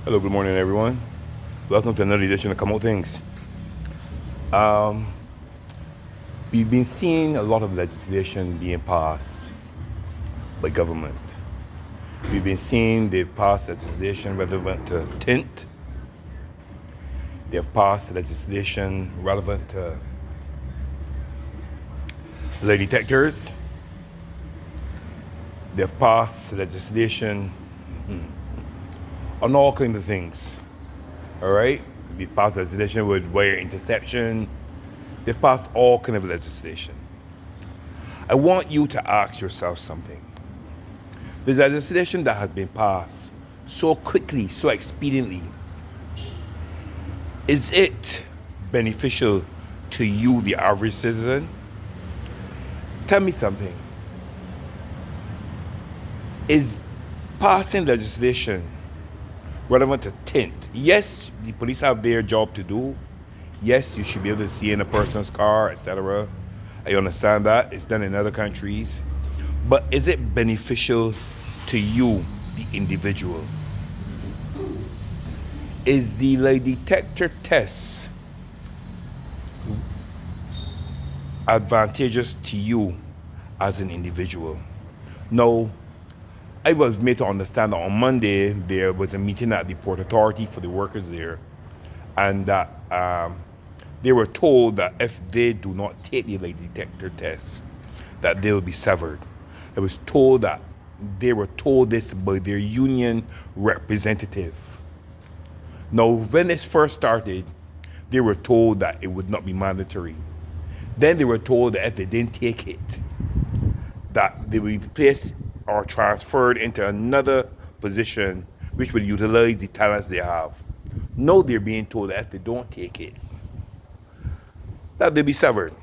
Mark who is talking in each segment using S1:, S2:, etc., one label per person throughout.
S1: Hello, good morning, everyone. Welcome to another edition of Come Out Tings. Um, we've been seeing a lot of legislation being passed by government. We've been seeing they've passed legislation relevant to tint. They've passed legislation relevant to lie detectors. They've passed legislation on all kinds of things. All right? They've passed legislation with wire interception. They've passed all kinds of legislation. I want you to ask yourself something. The legislation that has been passed so quickly, so expediently, is it beneficial to you, the average citizen? Tell me something. Is passing legislation relevant to tint? Yes, the police have their job to do. Yes, you should be able to see in a person's car, etc. I understand that. It's done in other countries. But is it beneficial to you, the individual? Is the lie detector test advantageous to you as an individual? No. I was made to understand that on Monday there was a meeting at the Port Authority for the workers there, and that they were told that if they do not take the lie detector test, that they will be severed. I was told that they were told this by their union representative. Now, when this first started, they were told that it would not be mandatory. Then they were told that if they didn't take it, that they would be placed or transferred into another position which would utilize the talents they have. Now they're being told that if they don't take it, that they'll be severed.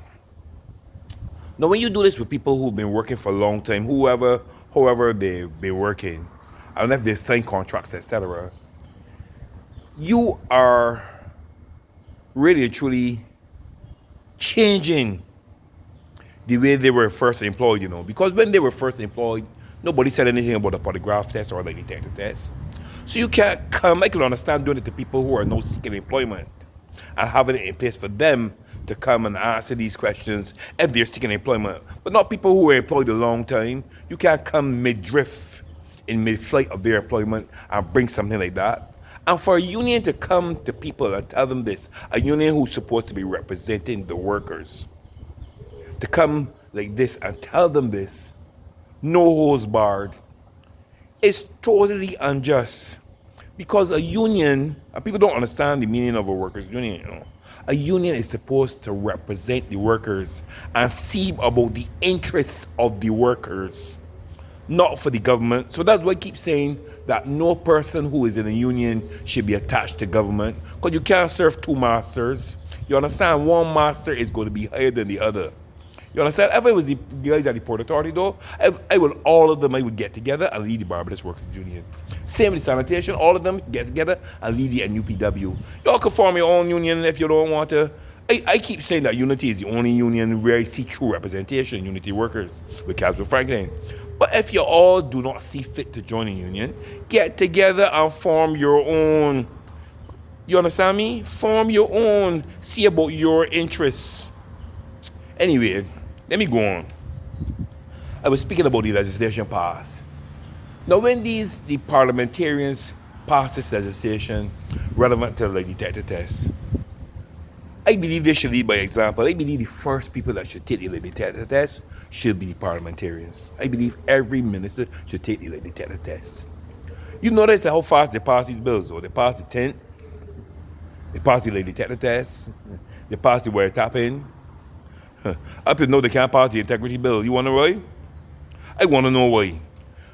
S1: Now, when you do this with people who've been working for a long time, however they've been working, I don't know if they've signed contracts, etc., you are really and truly changing the way they were first employed, because when they were first employed, nobody said anything about a polygraph test or a lie detector test. So you can't come, I can understand doing it to people who are now seeking employment and having it in place for them to come and answer these questions if they're seeking employment. But not people who are employed a long time. You can't come mid-drift in mid-flight of their employment and bring something like that. And for a union to come to people and tell them this, a union who's supposed to be representing the workers, to come like this and tell them this, no holds barred, it's totally unjust. Because a union, and people don't understand the meaning of a workers' union, A union is supposed to represent the workers and see about the interests of the workers, not for the government. So that's why I keep saying that no person who is in a union should be attached to government, because you can't serve two masters. You understand? One master is going to be higher than the other. You understand? If I was the guys at the Port Authority, though, I would get together and lead the Barbados Workers Union. Same with the sanitation, all of them get together and lead the NUPW. Y'all can form your own union if you don't want to. I keep saying that unity is the only union where I see true representation, unity workers, with Casper Franklin. But if you all do not see fit to join a union, get together and form your own. You understand me? Form your own. See about your interests. Anyway, let me go on. I was speaking about the legislation passed. Now, when the parliamentarians pass this legislation relevant to the lie detector test, I believe they should lead by example. I believe the first people that should take the lie detector test should be the parliamentarians. I believe every minister should take the lie detector test. You notice how fast they pass these bills, though. They pass the tent, they pass the lie detector test, they pass the wiretapping. Up to now they can't pass the integrity bill. You want to know why? I want to know why.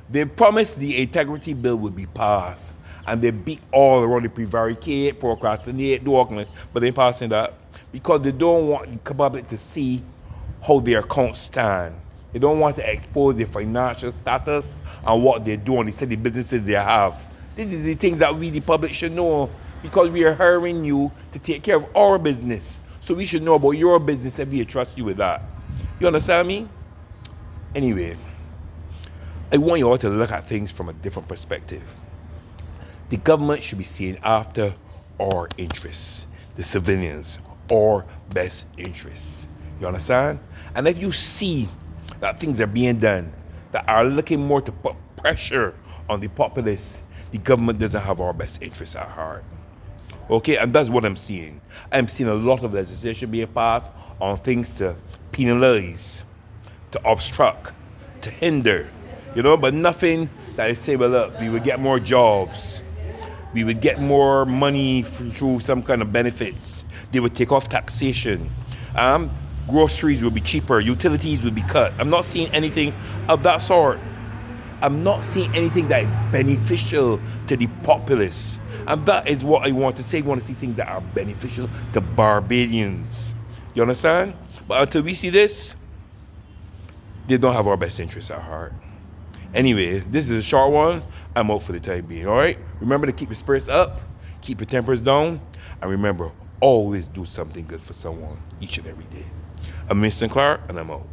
S1: They promised the integrity bill would be passed, and they beat all around the prevaricate, procrastinate, do all kinds, but they passing that because they don't want the public to see how their accounts stand. They don't want to expose their financial status and what they're doing, the city businesses they have. These are the things that we, the public, should know, because we are hiring you to take care of our business. So we should know about your business if we trust you with that. You understand me? Anyway, I want you all to look at things from a different perspective. The government should be seeing after our interests, the civilians, our best interests. You understand? And if you see that things are being done that are looking more to put pressure on the populace, the government doesn't have our best interests at heart. Okay, and that's what I'm seeing. I'm seeing a lot of legislation being passed on things to penalize, to obstruct, to hinder, but nothing that is say, well, look, we would get more jobs, we would get more money through some kind of benefits. They would take off taxation. Groceries would be cheaper, utilities would be cut. I'm not seeing anything of that sort. I'm not seeing anything that is beneficial to the populace. And that is what I want to say. I want to see things that are beneficial to Barbadians. You understand? But until we see this, they don't have our best interests at heart. Anyway, this is a short one. I'm out for the time being, all right? Remember to keep your spirits up, keep your tempers down, and remember, always do something good for someone each and every day. I'm Mr. Clark, and I'm out.